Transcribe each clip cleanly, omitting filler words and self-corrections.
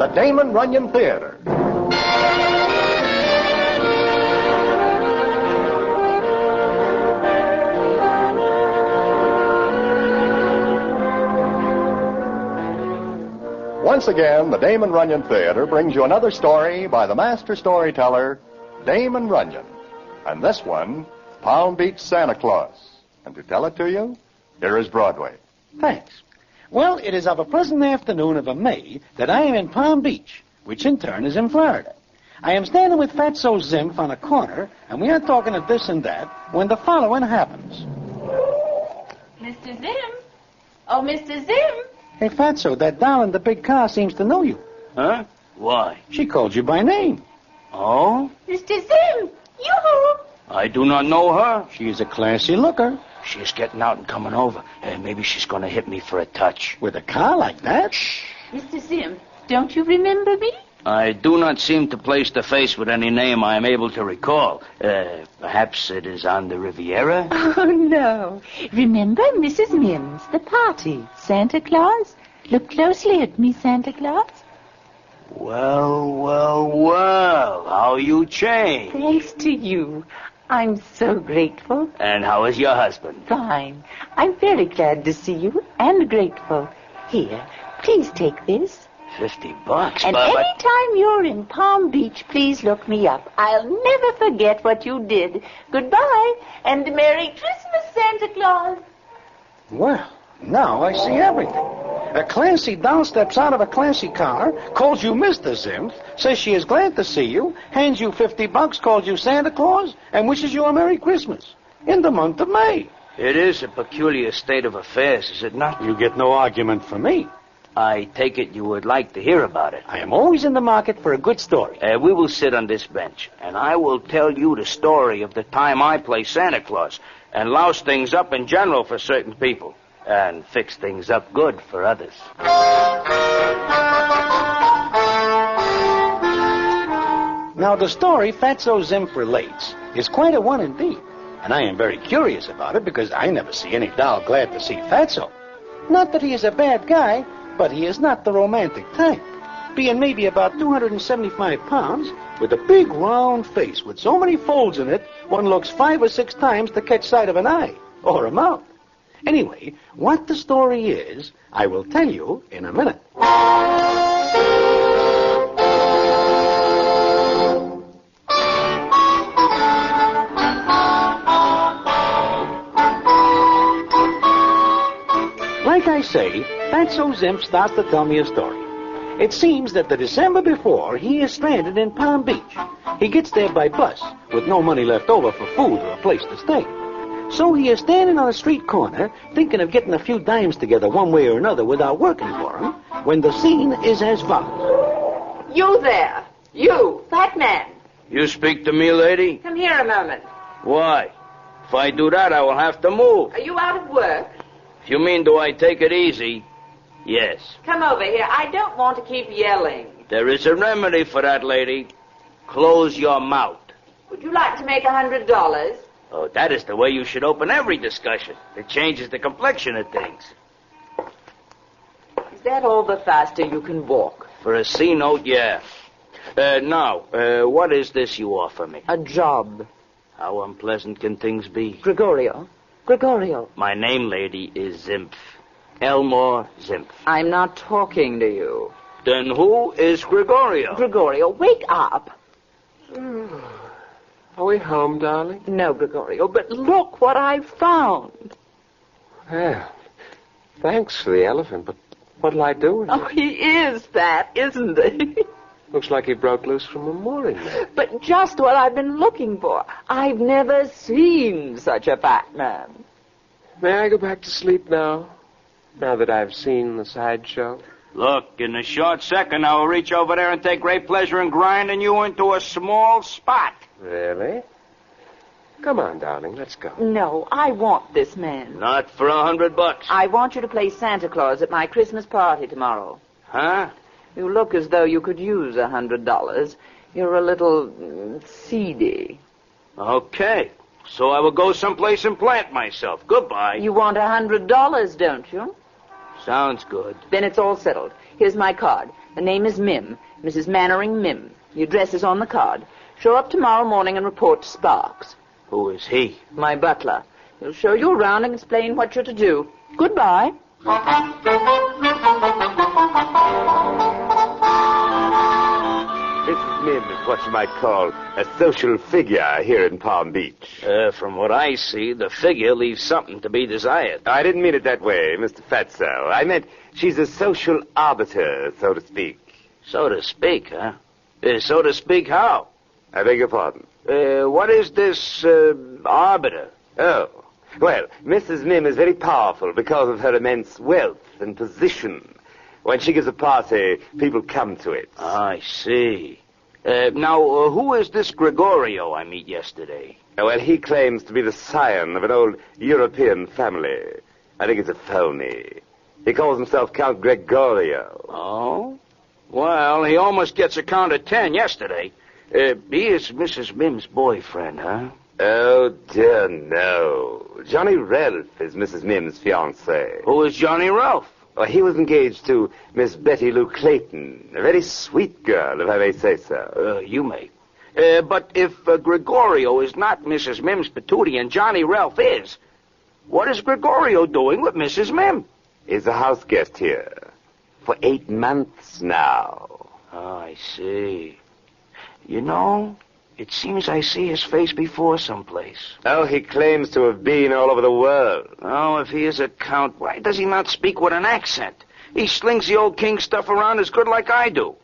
the Damon Runyon Theater. Once again, the Damon Runyon Theater brings you another story by the master storyteller, Damon Runyon. And this one, Palm Beach Santa Claus. And to tell it to you, here is Broadway. Thanks. Well, it is of a pleasant afternoon of a May that I am in Palm Beach, which in turn is in Florida. I am standing with Fatso Zimph on a corner, and we are talking of this and that, when the following happens. Mr. Zimph? Oh, Mr. Zimph? Hey, Fatso, that doll in the big car seems to know you. Huh? Why? She called you by name. Oh? Mr. Zimph! Yoo-hoo! I do not know her. She is a classy looker. She's getting out and coming over. Maybe she's going to hit me for a touch. With a car like that? Shh. Mr. Zimph, don't you remember me? I do not seem to place the face with any name I am able to recall. Perhaps it is on the Riviera? Oh, no. Remember Mrs. Mims, the party, Santa Claus? Look closely at me, Santa Claus. Well, how you changed. Thanks to you. I'm so grateful. And how is your husband? Fine. I'm very glad to see you and grateful. Here, please take this. $50. And anytime you're in Palm Beach, please look me up. I'll never forget what you did. Goodbye, and Merry Christmas, Santa Claus. Well, now I see everything. A classy doll steps out of a classy car, calls you Mr. Zimph, says she is glad to see you, hands you $50, calls you Santa Claus, and wishes you a Merry Christmas in the month of May. It is a peculiar state of affairs, is it not? You get no argument from me. I take it you would like to hear about it. I am always in the market for a good story. We will sit on this bench, and I will tell you the story of the time I play Santa Claus and louse things up in general for certain people and fix things up good for others. Now, the story Fatso Zimph relates is quite a one indeed, and I am very curious about it because I never see any doll glad to see Fatso. Not that he is a bad guy, but he is not the romantic type, being maybe about 275 pounds, with a big round face with so many folds in it, one looks 5 or 6 times to catch sight of an eye, or a mouth. Anyway, what the story is, I will tell you in a minute. Like I say, Fatso Zimph starts to tell me a story. It seems that the December before, he is stranded in Palm Beach. He gets there by bus, with no money left over for food or a place to stay. So he is standing on a street corner, thinking of getting a few dimes together one way or another without working for him, when the scene is as follows. You there. You, fat man. You speak to me, lady? Come here a moment. Why? If I do that, I will have to move. Are you out of work? If you mean, do I take it easy? Yes. Come over here. I don't want to keep yelling. There is a remedy for that, lady. Close your mouth. Would you like to make $100? Oh, that is the way you should open every discussion. It changes the complexion of things. Is that all the faster you can walk? For a C note, yeah. Now, what is this you offer me? A job. How unpleasant can things be? Gregorio. My name, lady, is Zimph. Elmore Zimph. I'm not talking to you. Then who is Gregorio? Gregorio, wake up. Are we home, darling? No, Gregorio, but look what I found. Well, thanks for the elephant, but what'll I do with it? Oh, he is fat, isn't he? Looks like he broke loose from a mooring net. But just what I've been looking for. I've never seen such a fat man. May I go back to sleep now that I've seen the sideshow? Look, in a short second, I will reach over there and take great pleasure in grinding you into a small spot. Really? Come on, darling, let's go. No, I want this man. Not for $100. I want you to play Santa Claus at my Christmas party tomorrow. Huh? You look as though you could use $100. You're a little seedy. Okay. So I will go someplace and plant myself. Goodbye. You want $100, don't you? Sounds good. Then it's all settled. Here's my card. The name is Mim, Mrs. Mannering Mim. The address is on the card. Show up tomorrow morning and report to Sparks. Who is he? My butler. He'll show you around and explain what you're to do. Goodbye. Mrs. Mim is what you might call a social figure here in Palm Beach. From what I see, the figure leaves something to be desired. I didn't mean it that way, Mr. Fatso. I meant she's a social arbiter, so to speak. So to speak, huh? So to speak how? I beg your pardon. What is this, arbiter? Oh, well, Mrs. Mim is very powerful because of her immense wealth and position. When she gives a party, people come to it. I see. Now, who is this Gregorio I meet yesterday? Well, he claims to be the scion of an old European family. I think it's a phony. He calls himself Count Gregorio. Oh? Well, he almost gets a count of 10 yesterday. He is Mrs. Mim's boyfriend, huh? Oh, dear, no. Johnny Ralph is Mrs. Mim's fiancé. Who is Johnny Ralph? Well, he was engaged to Miss Betty Lou Clayton, a very sweet girl, if I may say so. You may. But if Gregorio is not Mrs. Mim's patootie and Johnny Ralph is, what is Gregorio doing with Mrs. Mim? He's a house guest here for 8 months now. Oh, I see. You know, it seems I see his face before someplace. Oh, he claims to have been all over the world. Oh, if he is a count, why does he not speak with an accent? He slings the old king stuff around as good like I do.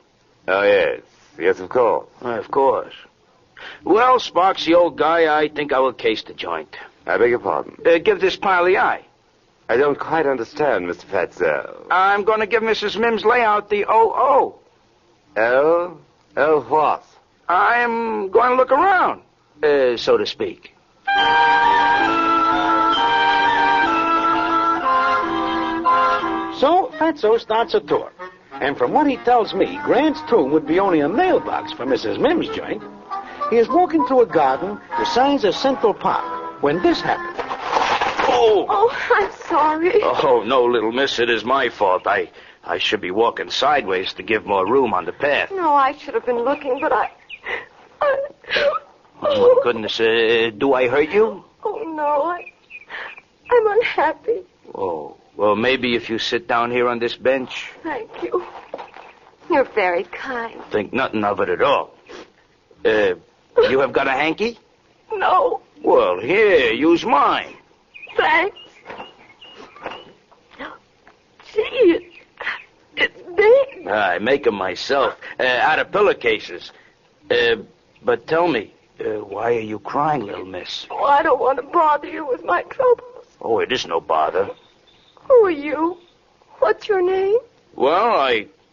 Oh, yes. Yes, of course. Of course. Well, Sparks, the old guy, I think I will case the joint. I beg your pardon? Give this pile the eye. I don't quite understand, Mr. Fatso. I'm going to give Mrs. Mim's layout the O.O. Oh? Oh, what? I'm going to look around, so to speak. So Fatso starts a tour. And from what he tells me, Grant's tomb would be only a mailbox for Mrs. Mim's joint. He is walking through a garden the size of Central Park when this happened. Oh! Oh, I'm sorry. Oh, no, little miss, it is my fault. I should be walking sideways to give more room on the path. No, I should have been looking, but I... Oh, my goodness, do I hurt you? Oh, no, I'm unhappy. Oh, well, maybe if you sit down here on this bench. Thank you. You're very kind. Think nothing of it at all. You have got a hanky? No, Well, here, use mine. thanks. Gee, it's big. I make 'em myself, out of pillowcases. But tell me, why are you crying, little miss? Oh, I don't want to bother you with my troubles. Oh, it is no bother. Who are you? What's your name? Well,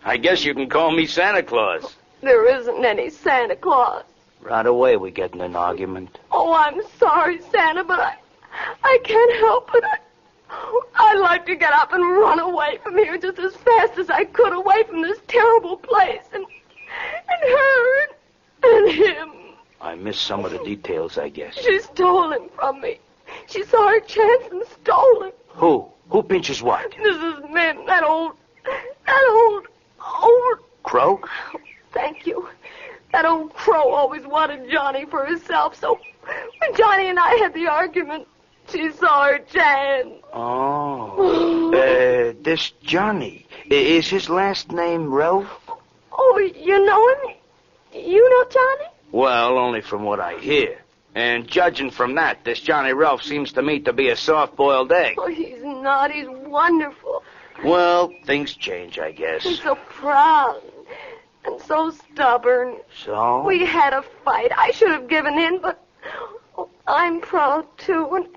I guess you can call me Santa Claus. There isn't any Santa Claus. Right away we get in an argument. Oh, I'm sorry, Santa, but I can't help it. I'd like to get up and run away from here just as fast as I could, away from this terrible place, and her, and him. I missed some of the details, I guess. She stole him from me. She saw her chance and stole him. Who? Who pinches what? Mrs. Mim, that old... Crow? Thank you. That old crow always wanted Johnny for herself, so when Johnny and I had the argument, she saw her chance. Oh. This Johnny, is his last name Ralph? Oh, you know him? You know Johnny? Well, only from what I hear. And judging from that, this Johnny Ralph seems to me to be a soft-boiled egg. Oh, he's not. He's wonderful. Well, things change, I guess. He's so proud and so stubborn. So? We had a fight. I should have given in, but I'm proud, too.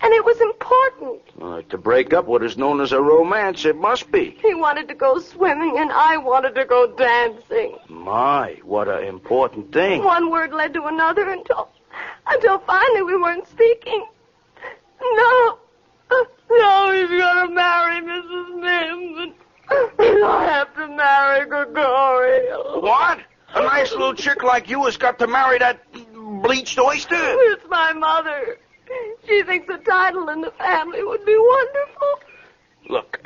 And it was important. To break up what is known as a romance, it must be. He wanted to go swimming, and I wanted to go dancing. My, what an important thing. One word led to another until finally we weren't speaking. No, he's going to marry Mrs. Mim, and I have to marry Gregorio. What? A nice little chick like you has got to marry that bleached oyster? It's my mother. She thinks a title in the family would be wonderful. Look,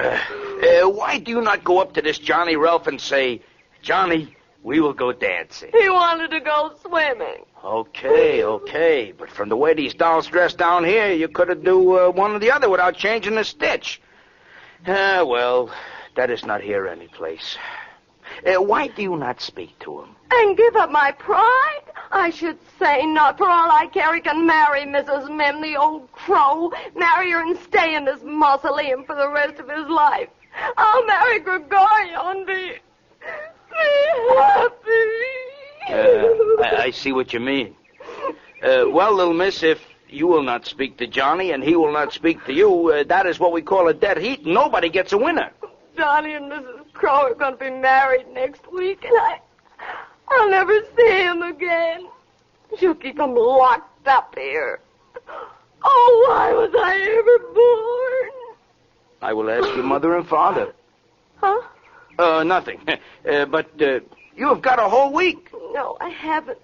why do you not go up to this Johnny Ralph and say, Johnny, we will go dancing? He wanted to go swimming. Okay. But from the way these dolls dress down here, you could have do one or the other without changing a stitch. Well, that is not here any place. Why do you not speak to him? And give up my pride? I should say, not for all I care, he can marry Mrs. Mim, the old crow. Marry her and stay in this mausoleum for the rest of his life. I'll marry Gregorio and be happy. I see what you mean. Well, little miss, if you will not speak to Johnny and he will not speak to you, that is what we call a dead heat. Nobody gets a winner. Johnny and Mrs. Crow are going to be married next week, and I'll never see him again. She'll keep him locked up here. Oh, why was I ever born? I will ask your mother and father. Huh? Nothing. But you have got a whole week. No, I haven't.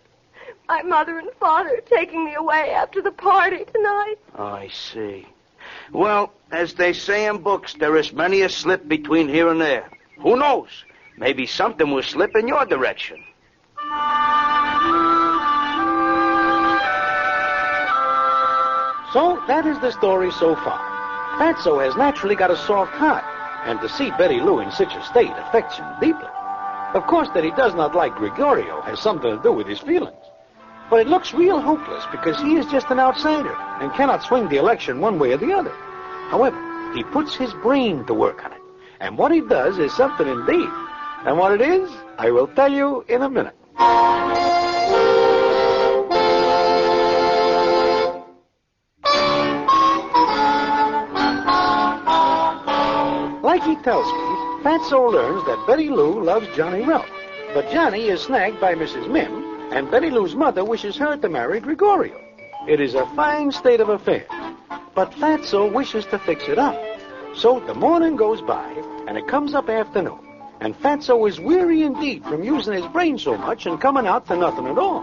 My mother and father are taking me away after the party tonight. Oh, I see. Well, as they say in books, there is many a slip between here and there. Who knows? Maybe something will slip in your direction. So, that is the story so far. Fatso has naturally got a soft heart, and to see Betty Lou in such a state affects him deeply. Of course, that he does not like Gregorio has something to do with his feelings. But it looks real hopeless because he is just an outsider and cannot swing the election one way or the other. However, he puts his brain to work on it. And what he does is something indeed. And what it is, I will tell you in a minute. Like he tells me, Fatso learns that Betty Lou loves Johnny Ralph. But Johnny is snagged by Mrs. Mim, and Betty Lou's mother wishes her to marry Gregorio. It is a fine state of affairs. But Fatso wishes to fix it up. So the morning goes by, and it comes up afternoon. And Fatso is weary indeed from using his brain so much and coming out to nothing at all.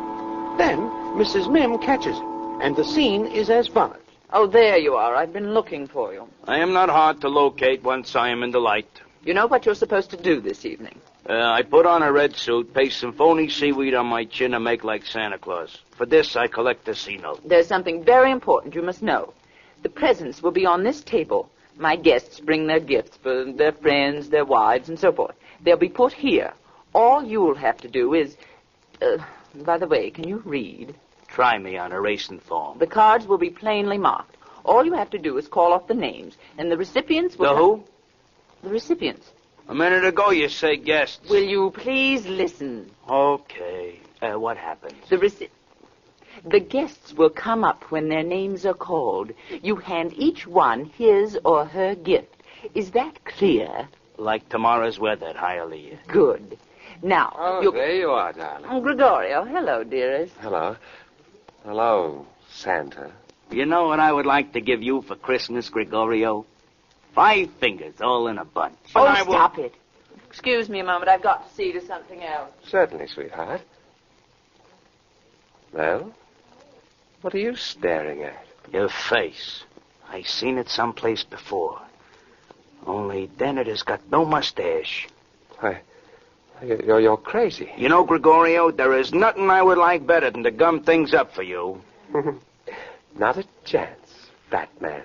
Then Mrs. Mim catches him, and the scene is as follows. Oh, there you are. I've been looking for you. I am not hard to locate once I am in the light. You know what you're supposed to do this evening? I put on a red suit, paste some phony seaweed on my chin, and make like Santa Claus. For this, I collect a C-note. There's something very important you must know. The presents will be on this table. My guests bring their gifts for their friends, their wives, and so forth. They'll be put here. All you'll have to do is... by the way, can you read? Try me on a racing form. The cards will be plainly marked. All you have to do is call off the names, and the recipients will... The who? The recipients. A minute ago, you say guests. Will you please listen? Okay. What happens? The guests will come up when their names are called. You hand each one his or her gift. Is that clear? Like tomorrow's weather at Hialeah. Good. Now... Oh, there you are, darling. Gregorio, hello, dearest. Hello. Hello, Santa. You know what I would like to give you for Christmas, Gregorio? 5 fingers, all in a bunch. Stop it. Excuse me a moment. I've got to see to something else. Certainly, sweetheart. Well, what are you staring at? Your face. I seen it someplace before. Only then it has got no mustache. Why, you're crazy. You know, Gregorio, there is nothing I would like better than to gum things up for you. Not a chance, fat man.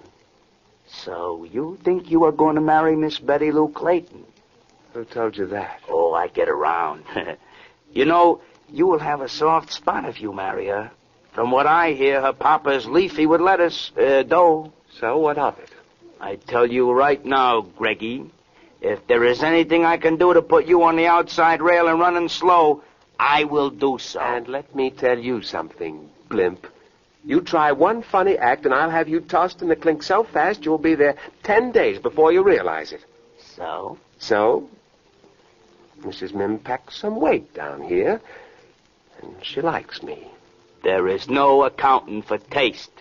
So you think you are going to marry Miss Betty Lou Clayton? Who told you that? Oh, I get around. You know, you will have a soft spot if you marry her. From what I hear, her papa's leafy with lettuce, dough. So what of it? I tell you right now, Greggy, if there is anything I can do to put you on the outside rail and running slow, I will do so. And let me tell you something, blimp. You try one funny act, and I'll have you tossed in the clink so fast you'll be there 10 days before you realize it. So? So, Mrs. Mim packed some weight down here, and she likes me. There is no accounting for taste,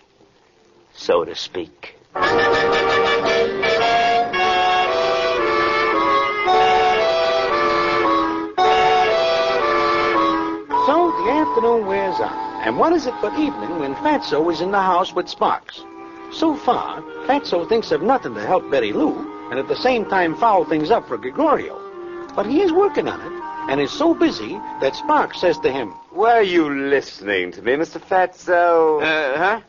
so to speak. So the afternoon wears on. And what is it but evening when Fatso is in the house with Sparks? So far, Fatso thinks of nothing to help Betty Lou and at the same time foul things up for Gregorio. But he is working on it, and is so busy that Sparks says to him, Were you listening to me, Mr. Fatso? Huh?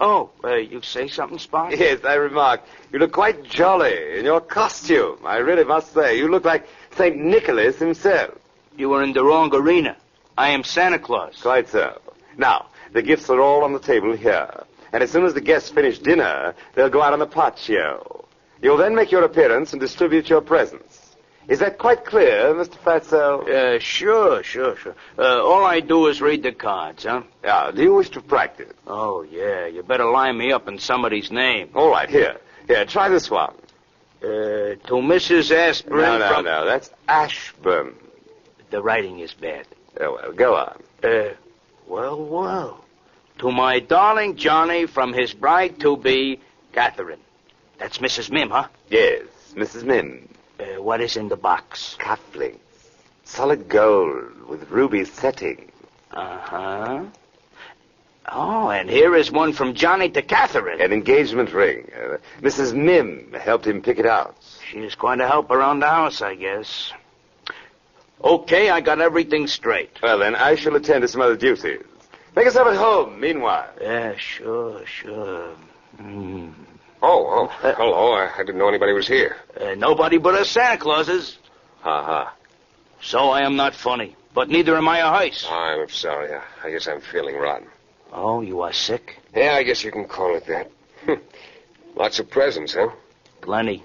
Oh, you say something, Sparks? Yes, I remarked. You look quite jolly in your costume. I really must say, you look like St. Nicholas himself. You were in the wrong arena. I am Santa Claus. Quite so. Now, the gifts are all on the table here. And as soon as the guests finish dinner, they'll go out on the patio. You'll then make your appearance and distribute your presents. Is that quite clear, Mr. Fatso? Sure. All I do is read the cards, huh? Yeah, do you wish to practice? Oh, yeah. You better line me up in somebody's name. All right, here. Here, try this one. To Mrs. Aspirin No, that's Ashburn. The writing is bad. Oh, well, go on. Well. To my darling Johnny from his bride-to-be, Catherine. That's Mrs. Mim, huh? Yes, Mrs. Mim. What is in the box? Cufflinks. Solid gold with ruby setting. Uh-huh. Oh, and here is one from Johnny to Catherine. An engagement ring. Mrs. Mim helped him pick it out. She is going to help around the house, I guess. Okay, I got everything straight. Well, then, I shall attend to some other duties. Make yourself at home, meanwhile. Yeah, sure. Oh, hello. I didn't know anybody was here. Nobody but us Santa Clauses. Ha. So I am not funny, but neither am I a heist. I'm sorry. I guess I'm feeling rotten. Oh, you are sick? Yeah, I guess you can call it that. Lots of presents, huh? Plenty.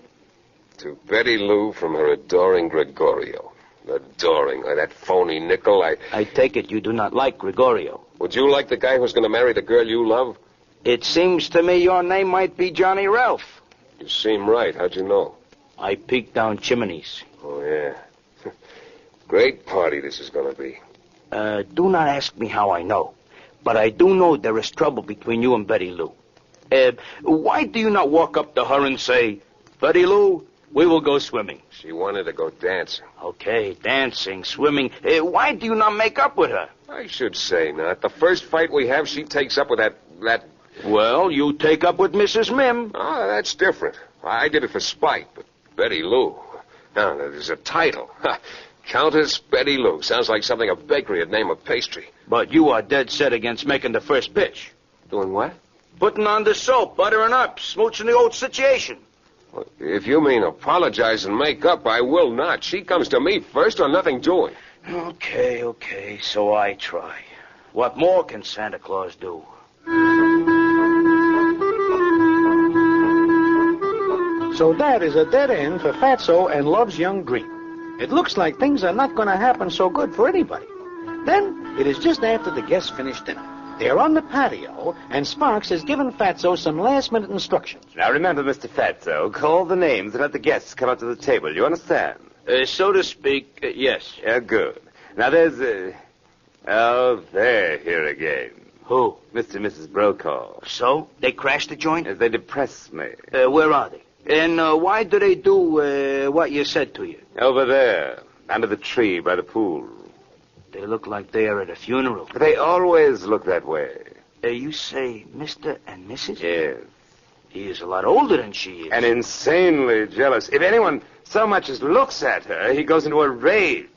To Betty Lou from her adoring Gregorio. Adoring. That phony nickel. I take it you do not like Gregorio. Would you like the guy who's going to marry the girl you love? It seems to me your name might be Johnny Ralph. You seem right. How'd you know? I peeked down chimneys. Oh, yeah. Great party this is going to be. Do not ask me how I know. But I do know there is trouble between you and Betty Lou. Why do you not walk up to her and say, Betty Lou, we will go swimming? She wanted to go dancing. Okay, dancing, swimming. Why do you not make up with her? I should say not. The first fight we have, she takes up with that... Well, you take up with Mrs. Mim. Oh, that's different. I did it for spite, but Betty Lou... Now, there's a title. Countess Betty Lou. Sounds like something a bakery would name a pastry. But you are dead set against making the first pitch. Doing what? Putting on the soap, buttering up, smooching the old situation. Well, if you mean apologize and make up, I will not. She comes to me first or nothing doing. Okay, so I try. What more can Santa Claus do? So that is a dead end for Fatso and Love's young dream. It looks like things are not going to happen so good for anybody. Then, it is just after the guests finish dinner. They are on the patio, and Sparks has given Fatso some last-minute instructions. Now, remember, Mr. Fatso, call the names and let the guests come up to the table. You understand? So to speak, yes. Yeah, good. Now, there's, Oh, they're here again. Who? Mr. and Mrs. Brokaw. So? They crashed the joint? They depress me. Where are they? And why do they do what you said to you? Over there, under the tree by the pool. They look like they are at a funeral. They always look that way. You say Mr. and Mrs.? Yes. He is a lot older than she is. And insanely jealous. If anyone so much as looks at her, he goes into a rage.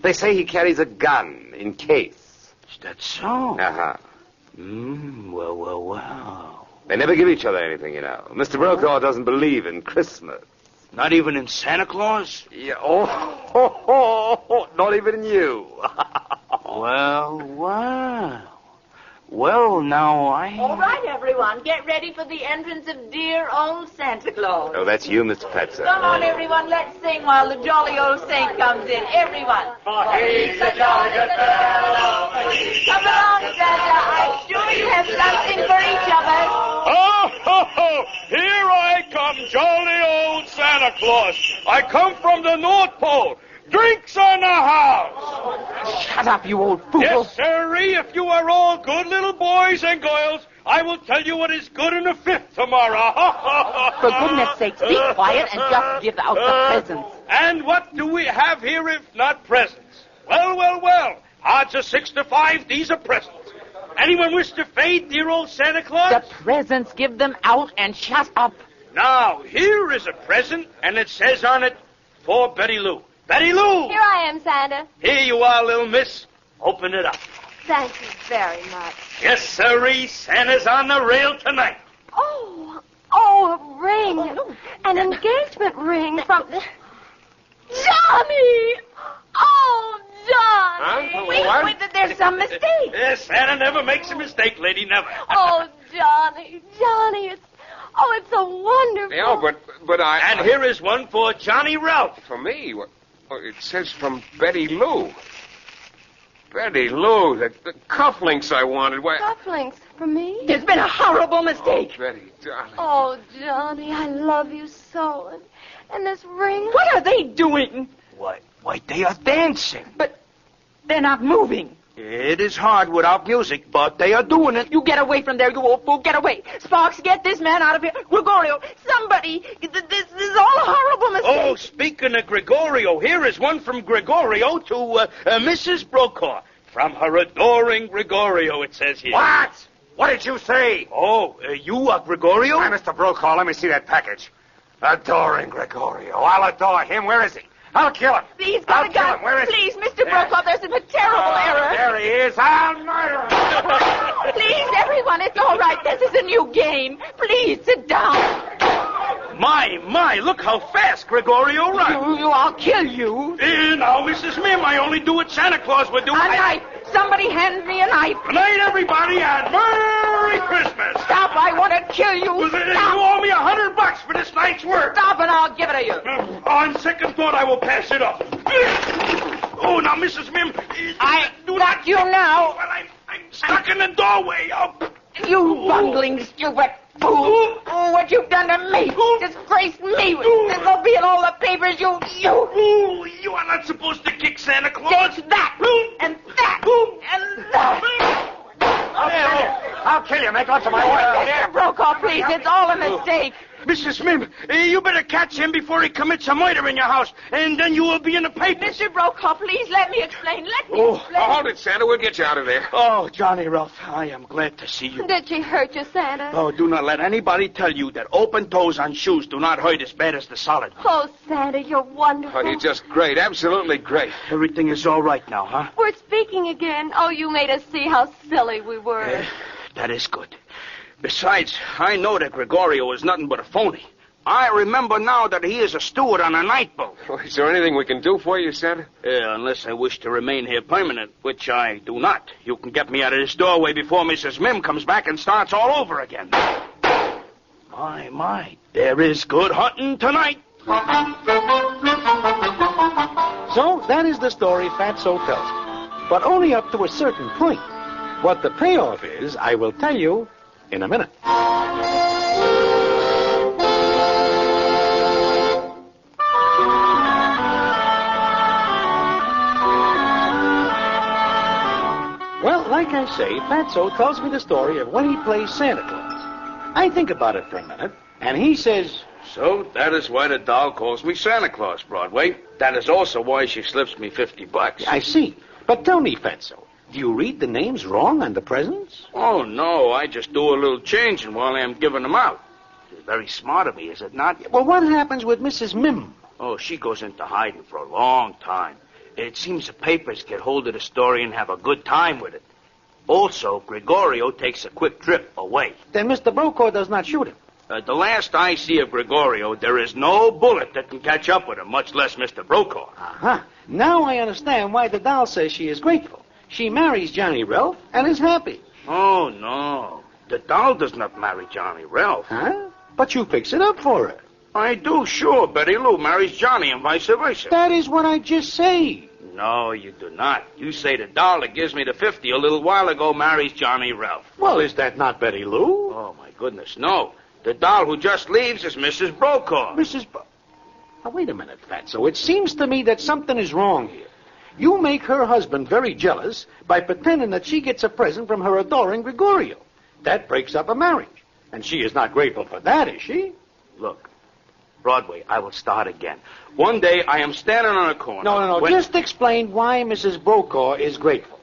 They say he carries a gun in case. Is that so? Uh-huh. Well. They never give each other anything, you know. Mr. Brokaw doesn't believe in Christmas. Not even in Santa Claus? Yeah, not even you. Well, now I... All right, everyone, get ready for the entrance of dear old Santa Claus. Oh, that's you, Mr. Fatso. Come on, everyone, let's sing while the jolly old saint comes in. Everyone. For he's a jolly good fellow. Come along, Santa. I'm sure you have something for each of us. Oh, here I come, jolly old Santa Claus. I come from the North Pole. Drinks on the house. Shut up, you old fool. Yes, sirree. If you are all good little boys and girls, I will tell you what is good in the fifth tomorrow. For goodness sakes, be quiet and just give out the presents. And what do we have here if not presents? Well. Odds are 6 to 5. These are presents. Anyone wish to fade dear old Santa Claus? The presents, give them out and shut up. Now, here is a present, and it says on it, for Betty Lou. Betty Lou! Here I am, Santa. Here you are, little miss. Open it up. Thank you very much. Yes, sirree, Santa's on the rail tonight. Oh, a ring. An engagement ring from... Johnny! Oh, Johnny! Huh? Wait, there's some mistake. Yes, Santa never makes a mistake, lady, never. Oh, Johnny, it's so wonderful. Yeah, but I... And here is one for Johnny Ralph. For me? What? Oh, it says from Betty Lou. Betty Lou, the cufflinks I wanted. Why... Cufflinks for me? There's been a horrible mistake. Oh, Betty, darling. Oh, Johnny, I love you so. And this ring... What are they doing? Why, they are dancing. But they're not moving. It is hard without music, but they are doing it. You get away from there, you old fool. Get away. Sparks, get this man out of here. Gregorio, somebody. This is all a horrible mistake. Oh, speaking of Gregorio, here is one from Gregorio to Mrs. Brokaw. From her adoring Gregorio, it says here. What? What did you say? Oh, you are Gregorio? Hi, Mr. Brokaw. Let me see that package. Adoring Gregorio. I'll adore him. Where is he? I'll kill him. Please, got a I'll kill gun. him. Where is he? Please, Mr. Brokaw, there's been a terrible error. There he is. I'll murder him. Please, everyone, it's all right. This is a new game. Please, sit down. My, look how fast Gregorio runs. I'll kill you. Now, Mrs. Mim, I only do what Santa Claus would do. A knife. Somebody hand me a knife. Good night, everybody, and Merry Christmas. Stop, I want to kill you. You Stop. owe me $100 for this night's work. Stop and I'll give it to you. On second thought, I will pass it up. Oh, now, Mrs. Mim, I do got not... you now. Well, I'm stuck in the doorway. Oh. You bungling, stupid fool. Oh, what you've done to me. Disgraced me. This will be in all the papers. You. Oh, you are not supposed to kick Santa Claus. It's that. And that. And that. I'll kill you. Make love to my wife. Mr. Brokaw, please. It's all a mistake. Mrs. Mim, you better catch him before he commits a murder in your house, and then you will be in the papers. Mr. Brokaw, please let me explain. Let me explain. Hold it, Santa. We'll get you out of there. Oh, Johnny Ralph, I am glad to see you. Did she hurt you, Santa? Oh, do not let anybody tell you that open toes on shoes do not hurt as bad as the solid. Oh, Santa, you're wonderful. Oh, you're just great. Absolutely great. Everything is all right now, huh? We're speaking again. Oh, you made us see how silly we were. That is good. Besides, I know that Gregorio is nothing but a phony. I remember now that he is a steward on a night boat. Oh, is there anything we can do for you, Santa? Unless I wish to remain here permanent, which I do not. You can get me out of this doorway before Mrs. Mim comes back and starts all over again. My, there is good hunting tonight. So that is the story Fatso tells me, but only up to a certain point. What the payoff is, I will tell you in a minute. Well, like I say, Fatso tells me the story of when he plays Santa Claus. I think about it for a minute, and he says... So that is why the doll calls me Santa Claus, Broadway. That is also why she slips me $50. I see. But tell me, Fatso, do you read the names wrong on the presents? Oh, no, I just do a little changing while I'm giving them out. It's very smart of me, is it not? Well, what happens with Mrs. Mim? Oh, she goes into hiding for a long time. It seems the papers get hold of the story and have a good time with it. Also, Gregorio takes a quick trip away. Then Mr. Brokaw does not shoot him. The last I see of Gregorio, there is no bullet that can catch up with him, much less Mr. Brokaw. Uh-huh. Now I understand why the doll says she is grateful. She marries Johnny Ralph and is happy. Oh, no. The doll does not marry Johnny Ralph. Huh? But you fix it up for her. I do, sure. Betty Lou marries Johnny and vice versa. That is what I just say. No, you do not. You say the doll that gives me the 50 a little while ago marries Johnny Ralph. Well, is that not Betty Lou? Oh, my goodness, no. The doll who just leaves is Mrs. Brokaw. Now, wait a minute, Fatso. It seems to me that something is wrong here. You make her husband very jealous by pretending that she gets a present from her adoring Gregorio. That breaks up a marriage. And she is not grateful for that, is she? Look, Broadway, I will start again. One day I am standing on a corner. No. when- Just explain why Mrs. Brokaw is grateful.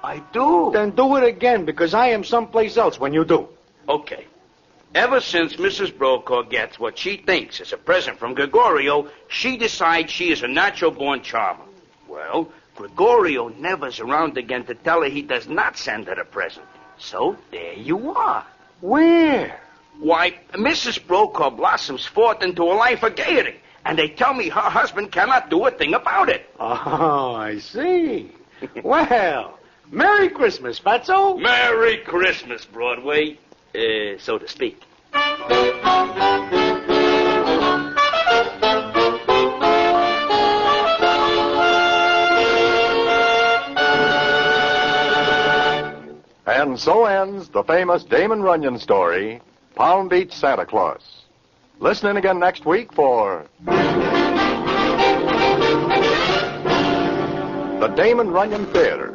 I do. Then do it again, because I am someplace else when you do. Okay. Ever since Mrs. Brokaw gets what she thinks is a present from Gregorio, she decides she is a natural-born charmer. Well, Gregorio never's around again to tell her he does not send her a present. So there you are. Where? Why, Mrs. Brokaw blossoms forth into a life of gaiety, and they tell me her husband cannot do a thing about it. Oh, I see. Well, Merry Christmas, Fatso. Merry Christmas, Broadway, so to speak. And so ends the famous Damon Runyon story, Palm Beach Santa Claus. Listen in again next week for the Damon Runyon Theater.